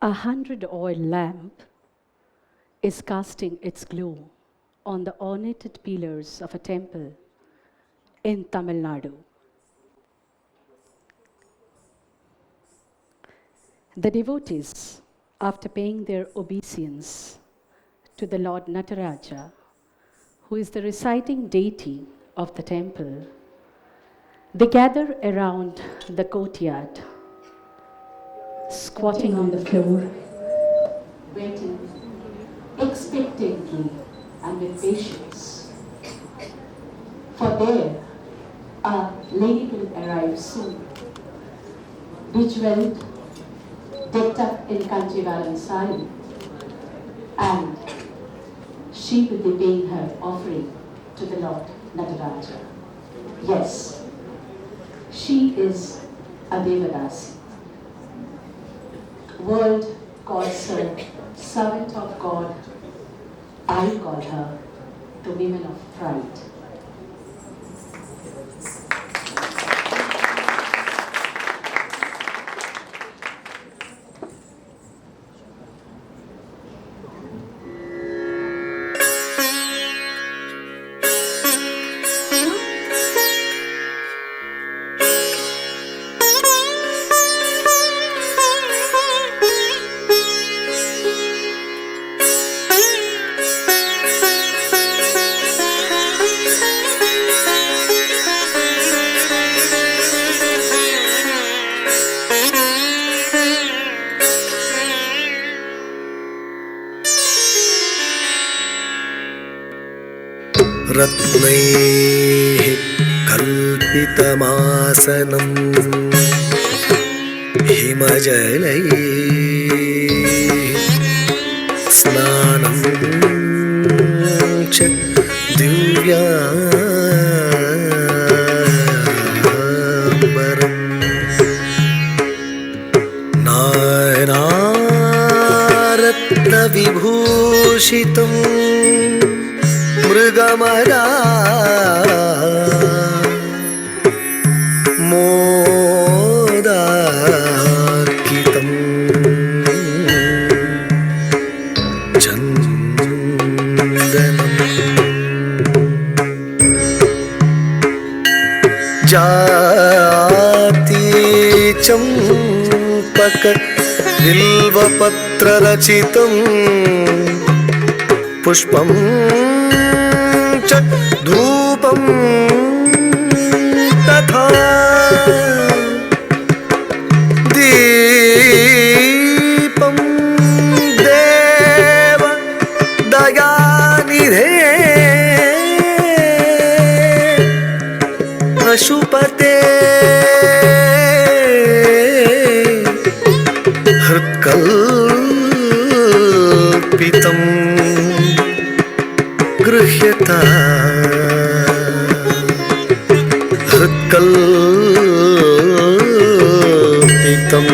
100 oil lamp is casting its glow on the ornated pillars of a temple in Tamil Nadu. The devotees, after paying their obeisance to the Lord Nataraja, who is the residing deity of the temple, they gather around the courtyard, squatting on the floor, waiting expectantly and with patience. For there, a lady will arrive soon, bejeweled, decked up in Kanchivaram sari, and she will be paying her offering to the Lord Nataraja. Yes, she is a Devadasi. World calls her servant of God. I call her the women of pride. रत्नैः कल्पितमासनं हिमजलैः स्नानं च दिव्याम्बरम् नानारत्नविभूषितम् मृगमदा मोदार्कितं चन्दनम् जाति चम्पक बिल्वपत्ररचितं पुष्पं च धूपं तथा दीपं देव दयानिधे पशुपते हृत्कल्पितं गृह्यता हृत्कल्पितं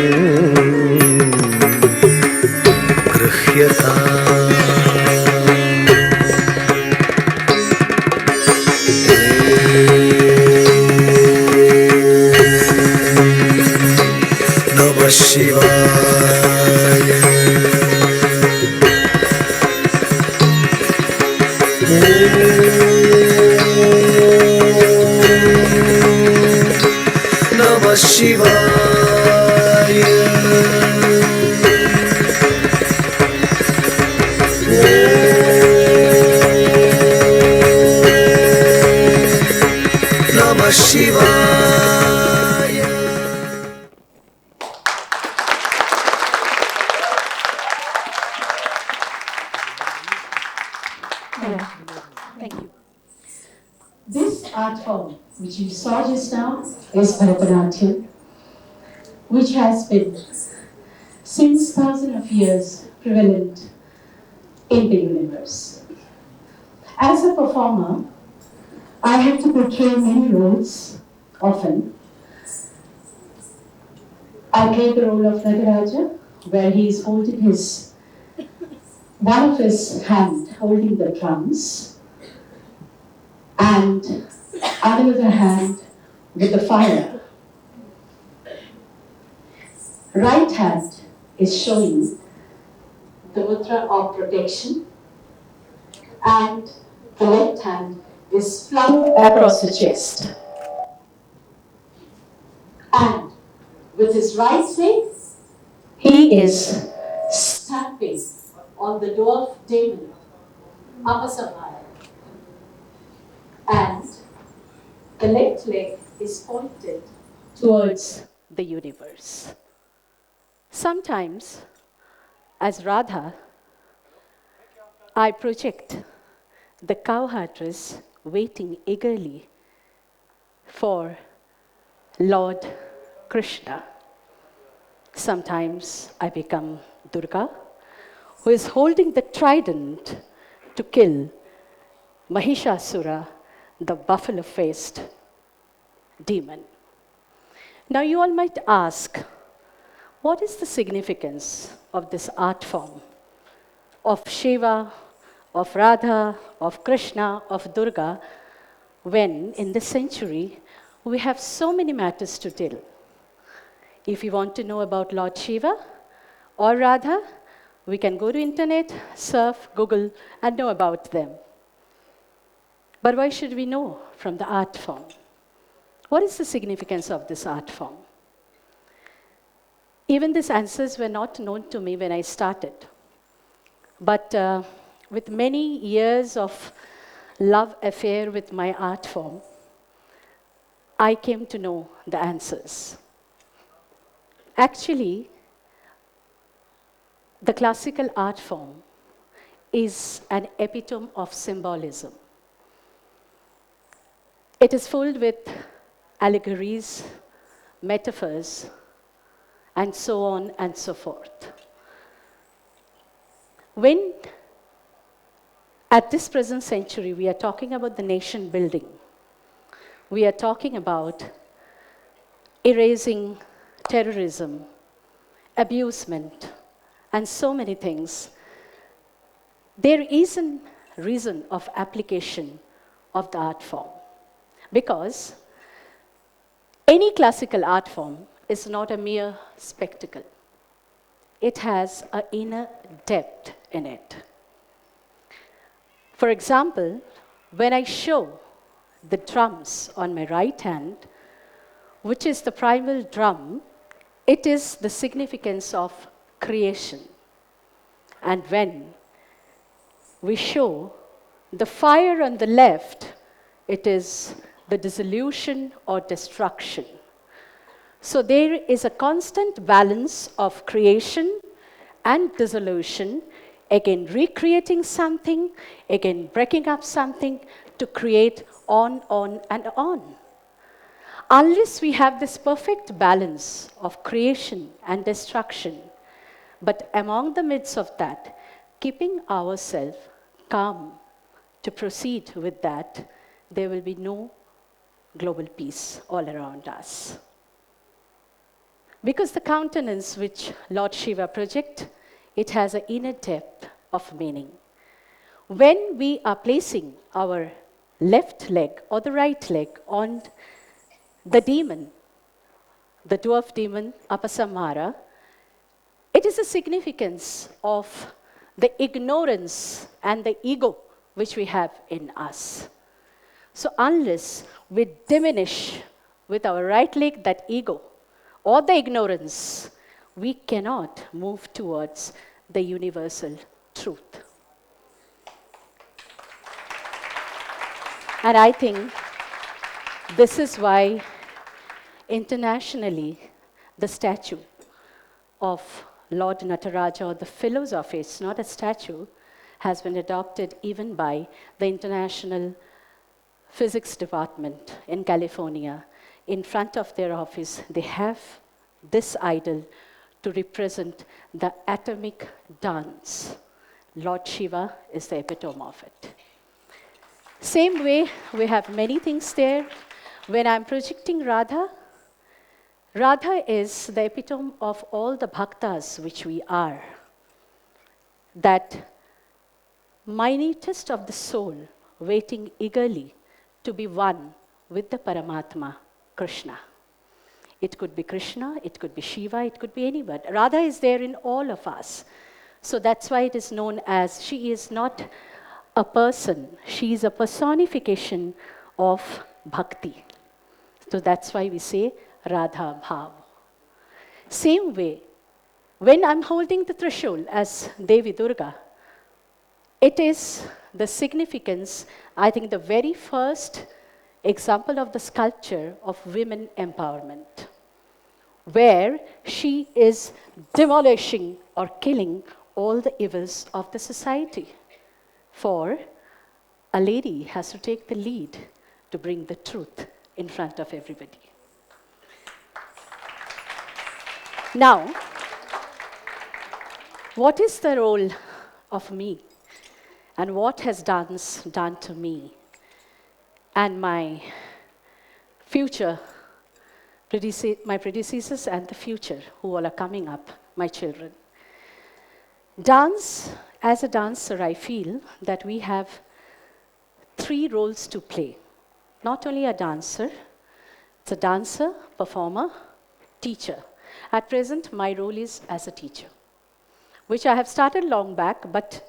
गृह्यता नमः शिवाय नमः शिवाय नमः शिवाय Thank you. This art form, which you saw just now, is Bharatanatyam, which has been since thousands of years prevalent in the universe. As a performer, I have to portray many roles often. I play the role of Nataraja, where he is holding one of his hand holding the drums, and another hand with the fire. Right hand is showing the mudra of protection, and the left hand is flung across the chest. And with his right leg, he is stamping on the dwarf demon, Apasamaya. And the left leg is pointed towards the universe. Sometimes, as Radha, I project the cowherdess waiting eagerly for Lord Krishna. Sometimes I become Durga, who is holding the trident to kill Mahishasura, the buffalo-faced demon. Now you all might ask, what is the significance of this art form? Of Shiva, of Radha, of Krishna, of Durga, when in this century we have so many matters to tell. If you want to know about Lord Shiva or Radha, we can go to internet, surf, Google, and know about them. But why should we know from the art form? What is the significance of this art form? Even these answers were not known to me when I started. But with many years of love affair with my art form, I came to know the answers. Actually, the classical art form is an epitome of symbolism. It is filled with allegories, metaphors, and so on and so forth. When, at this present century, we are talking about the nation building, we are talking about erasing terrorism, abusement, and so many things, there is a reason of application of the art form. Because any classical art form is not a mere spectacle. It has an inner depth in it. For example, when I show the drums on my right hand, which is the primal drum, it is the significance of creation. And when we show the fire on the left, it is the dissolution or destruction. So there is a constant balance of creation and dissolution, again recreating something, again breaking up something to create on, and on. Unless we have this perfect balance of creation and destruction, but among the midst of that, keeping ourselves calm to proceed with that, there will be no global peace all around us. Because the countenance which Lord Shiva projects, it has an inner depth of meaning. When we are placing our left leg or the right leg on the demon, the dwarf demon, Apasamara, it is a significance of the ignorance and the ego which we have in us. So unless we diminish with our right leg that ego or the ignorance, we cannot move towards the universal truth. And I think this is why internationally the statue of Lord Nataraja, or the philosophy, it's not a statue, has been adopted even by the International Physics Department in California. In front of their office, they have this idol to represent the atomic dance. Lord Shiva is the epitome of it. Same way, we have many things there. When I'm projecting Radha, Radha is the epitome of all the bhaktas which we are. That minutest of the soul waiting eagerly to be one with the Paramatma, Krishna. It could be Krishna, it could be Shiva, it could be anybody. Radha is there in all of us. So that's why it is known as, she is not a person, she is a personification of bhakti. So that's why we say Radha Bhav. Same way, when I'm holding the Trishul as Devi Durga, it is the significance, I think, the very first example of the sculpture of women empowerment, where she is demolishing or killing all the evils of the society. For a lady has to take the lead to bring the truth in front of everybody. Now, what is the role of me? And what has dance done to me and my future, my predecessors and the future who all are coming up, my children? Dance, as a dancer, I feel that we have 3 roles to play. Not only a dancer, it's a dancer, performer, teacher. At present, my role is as a teacher, which I have started long back, but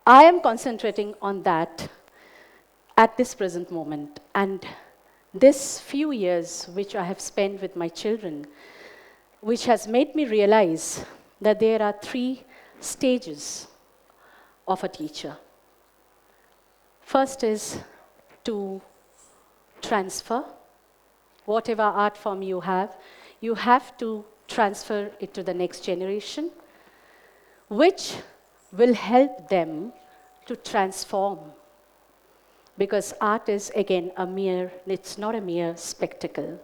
I am concentrating on that at this present moment. And this few years which I have spent with my children, which has made me realize that there are 3 stages of a teacher. First is to transfer whatever art form you have to transfer it to the next generation, which will help them to transform. Because art is, again, it's not a mere spectacle.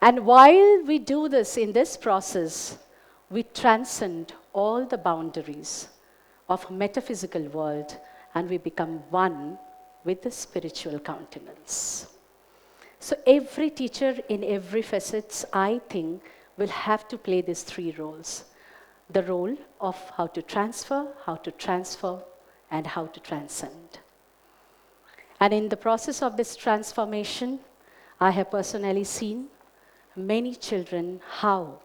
And while we do this in this process, we transcend all the boundaries of metaphysical world and we become one with the spiritual countenance. So every teacher in every facets, I think, will have to play these 3 roles. The role of how to transfer, and how to transcend. And in the process of this transformation, I have personally seen many children, how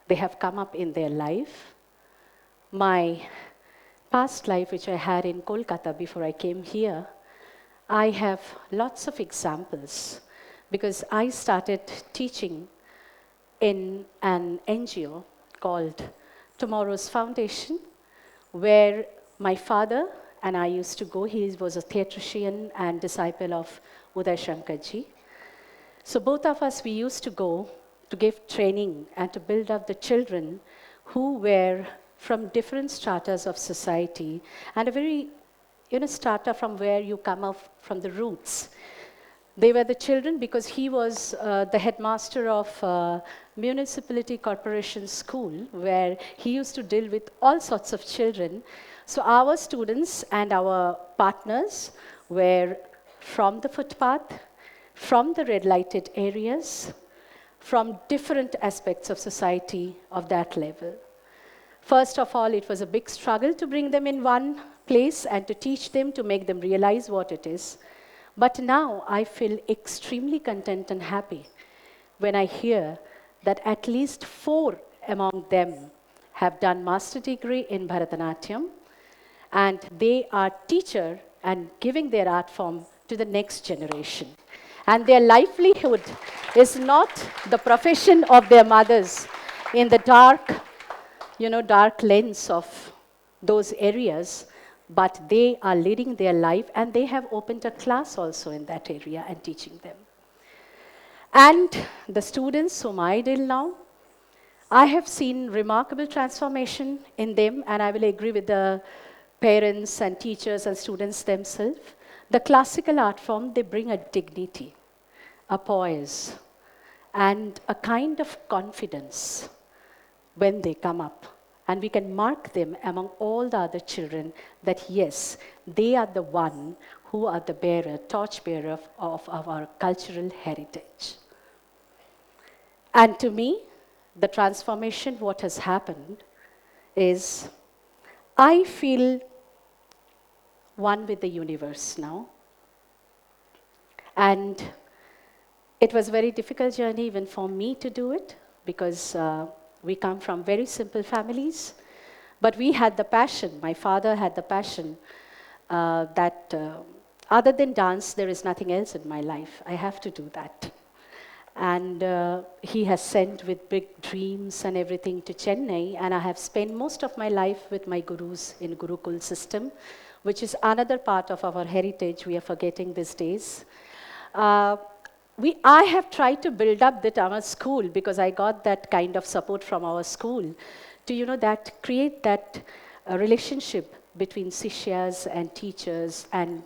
they have come up in their life. My past life, which I had in Kolkata before I came here, I have lots of examples because I started teaching in an NGO called Tomorrow's Foundation, where my father and I used to go. He was a theatrician and disciple of Uday Shankarji. So both of us, we used to go to give training and to build up the children who were from different stratas of society, and a very, strata from where you come up from the roots. They were the children because he was the headmaster of Municipality Corporation School, where he used to deal with all sorts of children. So our students and our partners were from the footpath, from the red lighted areas, from different aspects of society of that level. First of all, it was a big struggle to bring them in one place and to teach them, to make them realize what it is. But now I feel extremely content and happy when I hear that at least 4 among them have done master degree in Bharatanatyam, and they are teacher and giving their art form to the next generation. And their livelihood is not the profession of their mothers in the dark lens of those areas, but they are leading their life, and they have opened a class also in that area and teaching them. And the students whom I deal now, I have seen remarkable transformation in them, and I will agree with the parents and teachers and students themselves. The classical art form, they bring a dignity, a poise, and a kind of confidence when they come up. And we can mark them among all the other children that yes, they are the one who are the torchbearer of our cultural heritage. And to me, the transformation, what has happened is, I feel one with the universe now. And it was a very difficult journey even for me to do it, because we come from very simple families. But we had the passion, my father had the passion that other than dance, there is nothing else in my life. I have to do that. And he has sent with big dreams and everything to Chennai, and I have spent most of my life with my gurus in Gurukul system, which is another part of our heritage we are forgetting these days. I have tried to build up that our school, because I got that kind of support from our school to, that create that relationship between sishyas and teachers, and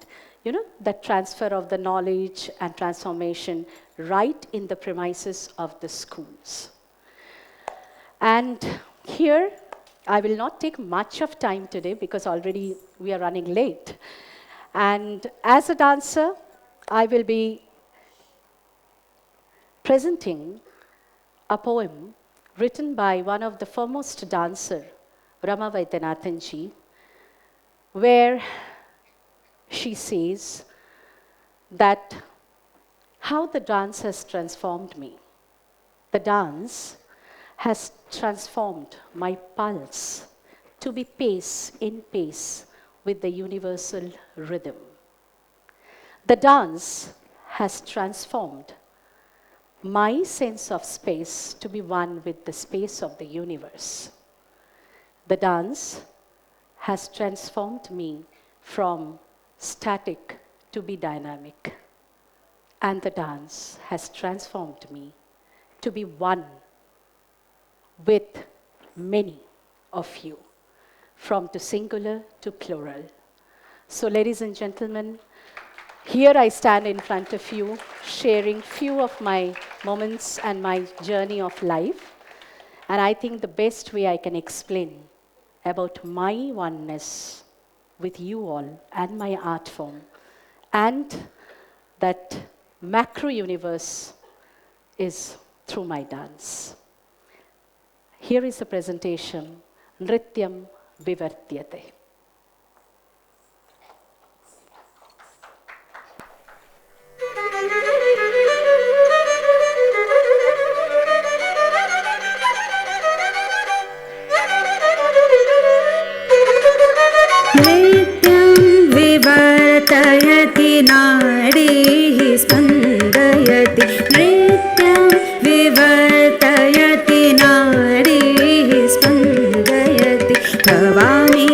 that transfer of the knowledge and transformation right in the premises of the schools. And here, I will not take much of time today because already we are running late. And as a dancer, I will be presenting a poem written by one of the foremost dancer, Rama Vaidyanathanji, where she says that how the dance has transformed me. The dance has transformed my pulse to be pace in pace with the universal rhythm. The dance has transformed my sense of space to be one with the space of the universe. The dance has transformed me from static to be dynamic. And the dance has transformed me to be one with many of you, from to singular to plural. So ladies and gentlemen, here I stand in front of you, sharing few of my moments and my journey of life. And I think the best way I can explain about my oneness with you all and my art form, and that macro universe is through my dance. Here is a presentation, Nrityam Vivartyate. विवर्तयति नाडीः स्पन्दयति नृत्यं विवर्तयति नाडीः स्पन्दयति भवामि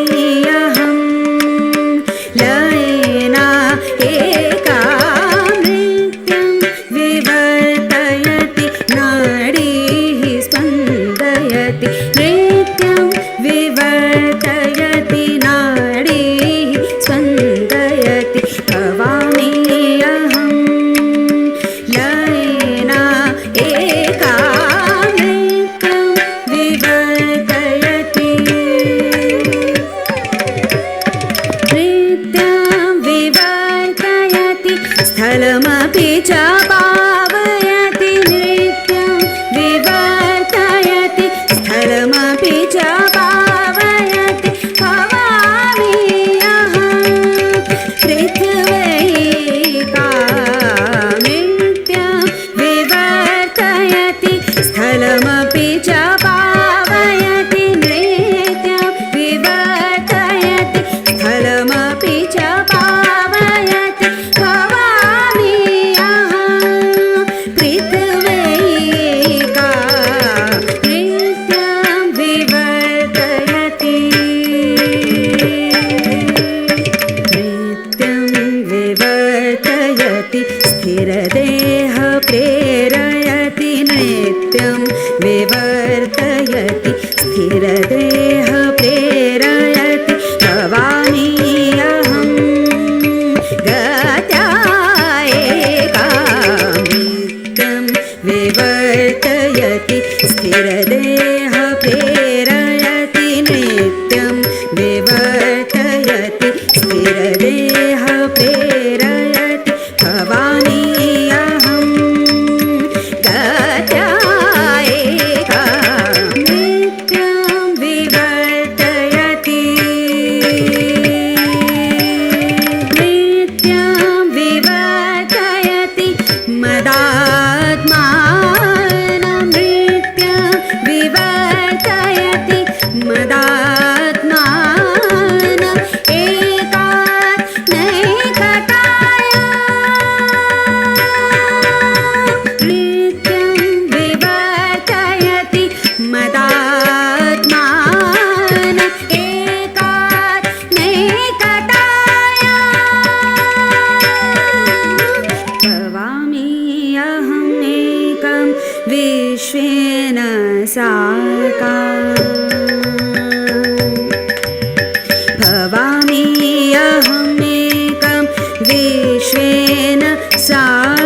अहं लयेना एका नृत्यं विवर्तयति नाडीः स्पन्दयति नृत्यं विवर्तयति नाडीः स्पन्दयति भवामि अहं लयेना एका नृत्यं विवर्तयति नृत्यं विवर्तयति स्थलमपि च पावयति नृत्यं विवर्तयति स्थलमपि च पावयति भवामि अहं पृथिव्यैका नृत्यं विवर्तयति स्थलमपि च पावयति नृत्यं विवर्तयति स्थलमपि च पावयति भवामि अहं पृथिव्यैका नृत्यं विवर्तयति नृत्यं विवर्तयति स्थिरदेह प्रेरयति नृत्यं विवर्तयति स्थिरदेह प्रेरयति भवामि अहं गत्या एका नृत्यं विवर्तयति स्थिरदेह प्रेरयति नृत्यं विवर्तयति स्थिरदेह प्रेरयति भवामि अहं गत्या एका नृत्यं विवर्तयति भवामि अहमेकं विश्वेन साक्षी